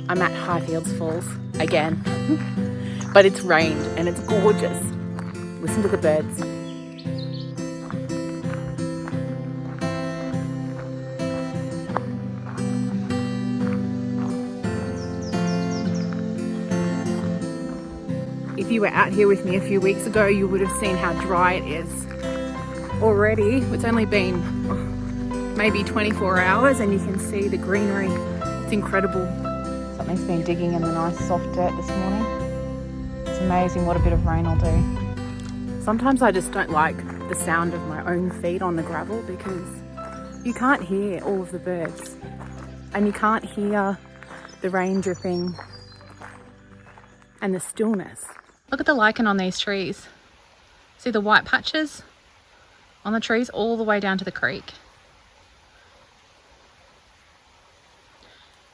I'm at Highfields Falls again, but it's rained and it's gorgeous. Listen to the birds. If you were out here with me a few weeks ago, you would have seen how dry it is already. It's only been maybe 24 hours and you can see the greenery. It's incredible. Something's been digging in the nice soft dirt this morning. It's amazing what a bit of rain will do. Sometimes I just don't like the sound of my own feet on the gravel because you can't hear all of the birds and you can't hear the rain dripping and the stillness. Look at the lichen on these trees. See the white patches on the trees all the way down to the creek.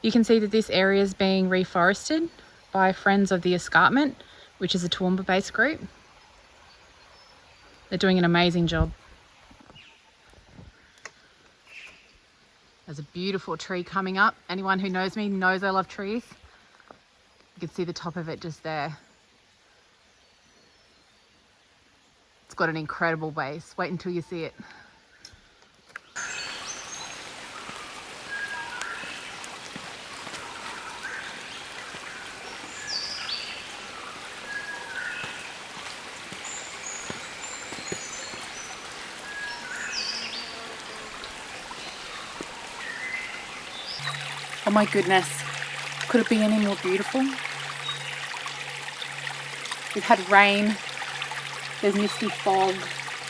You can see that this area is being reforested by Friends of the Escarpment, which is a Toowoomba-based group. They're doing an amazing job. There's a beautiful tree coming up. Anyone who knows me knows I love trees. You can see the top of it just there. It's got an incredible base. Wait until you see it. Oh my goodness, could it be any more beautiful? We've had rain, there's misty fog,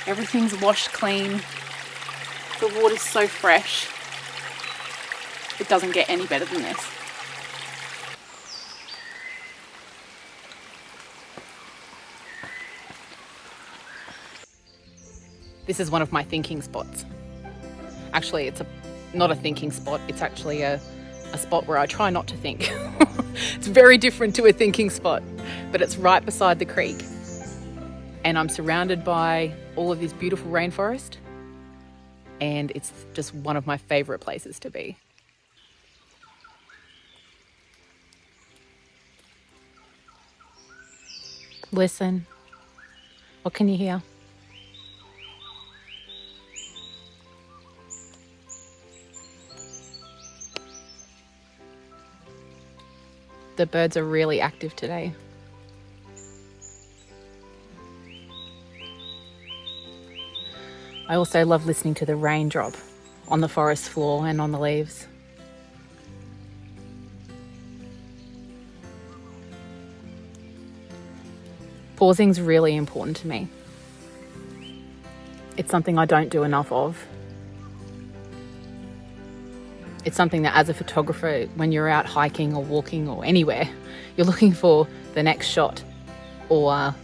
everything's washed clean, the water's so fresh. It doesn't get any better than this. This is one of my thinking spots. Actually, it's not a thinking spot, it's actually a spot where I try not to think. It's very different to a thinking spot, but it's right beside the creek. And I'm surrounded by all of this beautiful rainforest, and it's just one of my favorite places to be. Listen, what can you hear? The birds are really active today. I also love listening to the raindrop on the forest floor and on the leaves. Pausing's really important to me. It's something I don't do enough of. It's something that as a photographer, when you're out hiking or walking or anywhere, you're looking for the next shot or,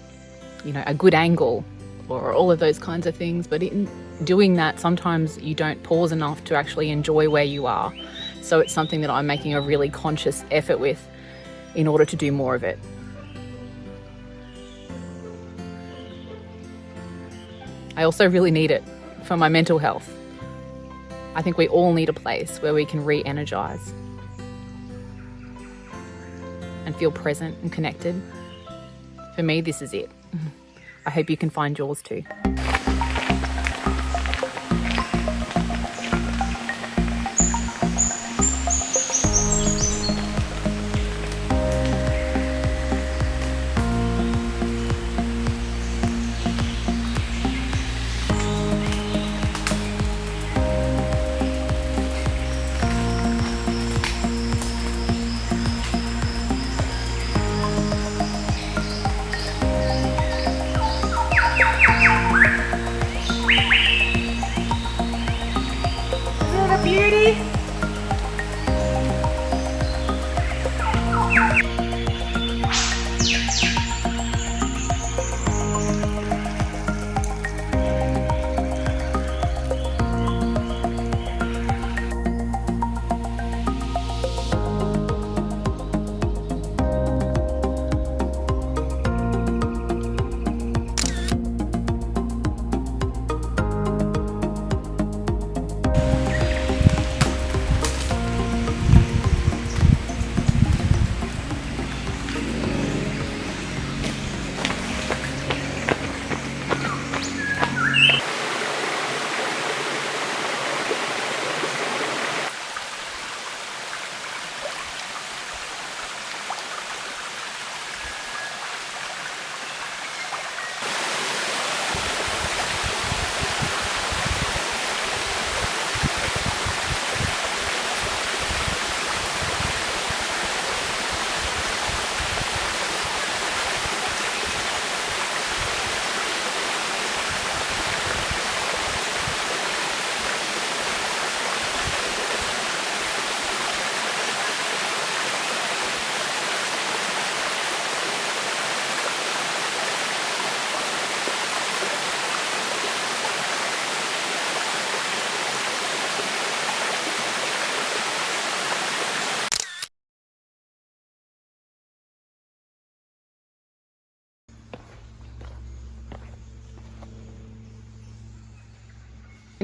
a good angle or all of those kinds of things. But in doing that, sometimes you don't pause enough to actually enjoy where you are. So it's something that I'm making a really conscious effort with in order to do more of it. I also really need it for my mental health. I think we all need a place where we can re-energise and feel present and connected. For me, this is it. I hope you can find yours too.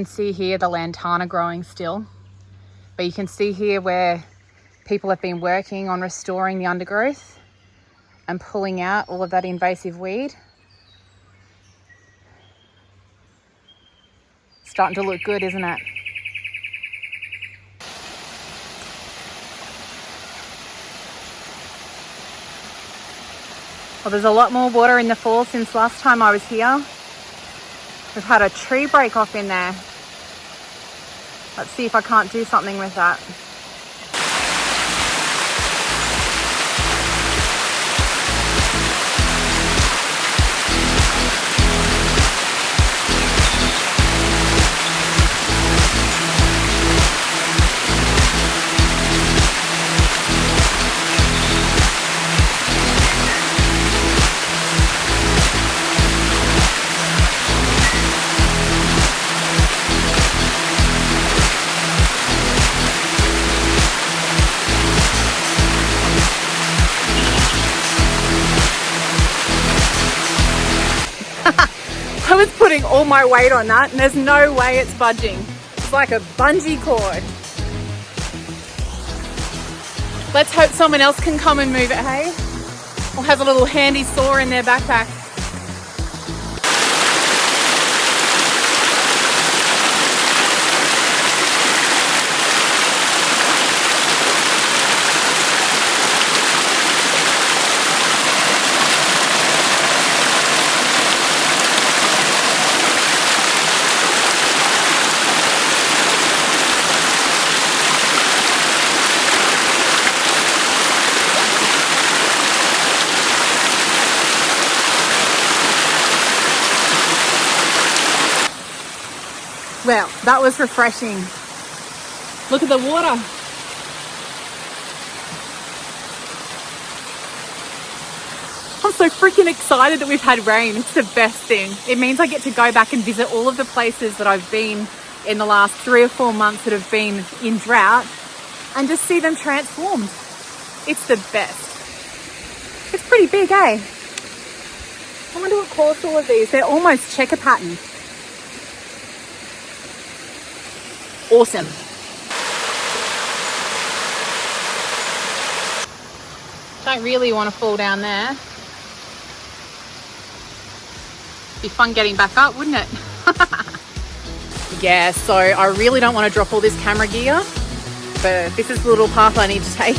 can see here the lantana growing still, but you can see here where people have been working on restoring the undergrowth and pulling out all of that invasive weed. Starting to look good, isn't it? Well, there's a lot more water in the fall since last time I was here. We've had a tree break off in there. Let's see if I can't do something with that. I was putting all my weight on that and there's no way it's budging. It's like a bungee cord. Let's hope someone else can come and move it, hey? Or has a little handy saw in their backpack. Well, that was refreshing. Look at the water. I'm so freaking excited that we've had rain. It's the best thing. It means I get to go back and visit all of the places that I've been in the last 3 or 4 months that have been in drought and just see them transformed. It's the best. It's pretty big, eh? I wonder what caused all of these. They're almost checker pattern. Awesome. Don't really want to fall down there. Be fun getting back up, wouldn't it? Yeah, so I really don't want to drop all this camera gear, but this is the little path I need to take.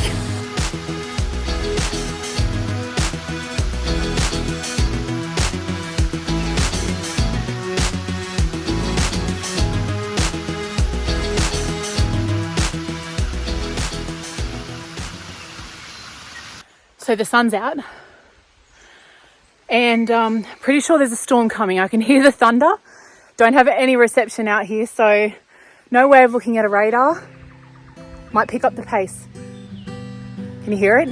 So the sun's out and pretty sure there's a storm coming. I can hear the thunder. Don't have any reception out here, so no way of looking at a radar. Might pick up the pace. Can you hear it?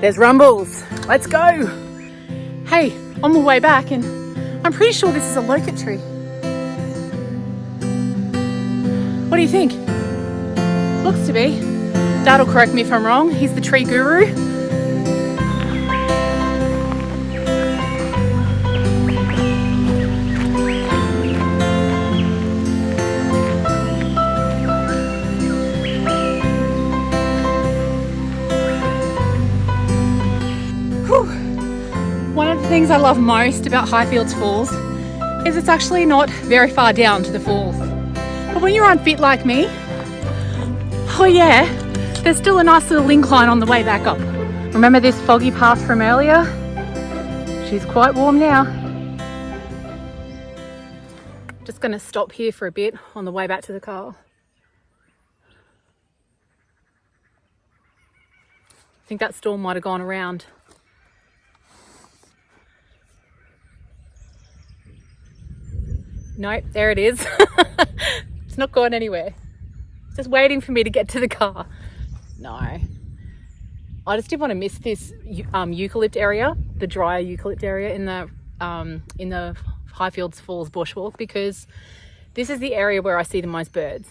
There's rumbles. Let's go. Hey, on the way back, and I'm pretty sure this is a locust tree. What do you think? Looks to be. Dad'll correct me if I'm wrong. He's the tree guru. Whew. One of the things I love most about Highfields Falls is it's actually not very far down to the falls. But when you're unfit like me, oh yeah, there's still a nice little incline on the way back up. Remember this foggy path from earlier? She's quite warm now. Just gonna stop here for a bit on the way back to the car. I think that storm might have gone around. Nope, there it is. It's not gone anywhere. It's just waiting for me to get to the car. No, I just didn't want to miss this eucalypt area, the drier eucalypt area in the Highfields Falls bushwalk, because this is the area where I see the most birds.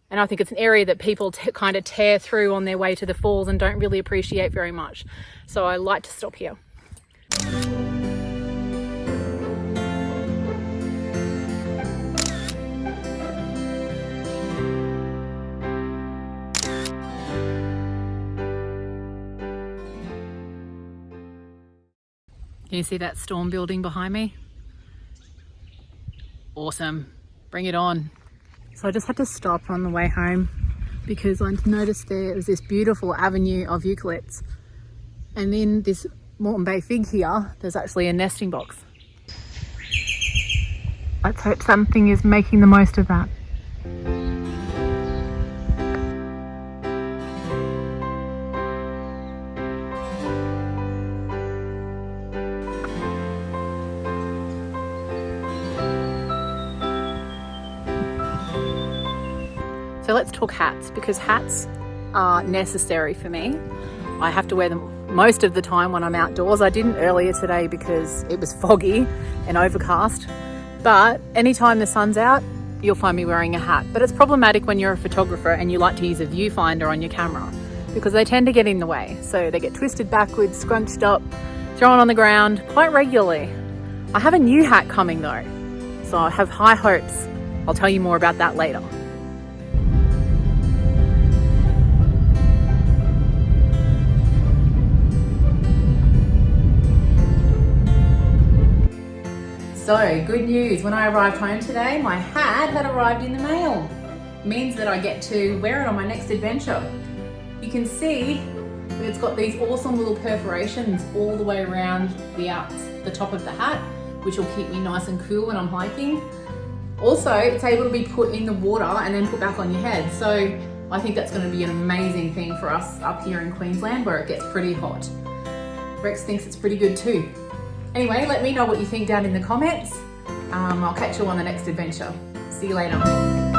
And I think it's an area that people kind of tear through on their way to the falls and don't really appreciate very much. So I like to stop here. Can you see that storm building behind me? Awesome. Bring it on. So I just had to stop on the way home because I noticed there was this beautiful avenue of eucalypts. And in this Moreton Bay fig here, there's actually a nesting box. Let's hope something is making the most of that. So let's talk hats, because hats are necessary for me. I have to wear them most of the time when I'm outdoors. I didn't earlier today because it was foggy and overcast, but anytime the sun's out, you'll find me wearing a hat. But it's problematic when you're a photographer and you like to use a viewfinder on your camera because they tend to get in the way. So they get twisted backwards, scrunched up, thrown on the ground quite regularly. I have a new hat coming though, so I have high hopes. I'll tell you more about that later. So, good news, when I arrived home today, my hat had arrived in the mail. It means that I get to wear it on my next adventure. You can see that it's got these awesome little perforations all the way around the top of the hat, which will keep me nice and cool when I'm hiking. Also, it's able to be put in the water and then put back on your head. So I think that's going to be an amazing thing for us up here in Queensland where it gets pretty hot. Rex thinks it's pretty good too. Anyway, let me know what you think down in the comments. I'll catch you on the next adventure. See you later.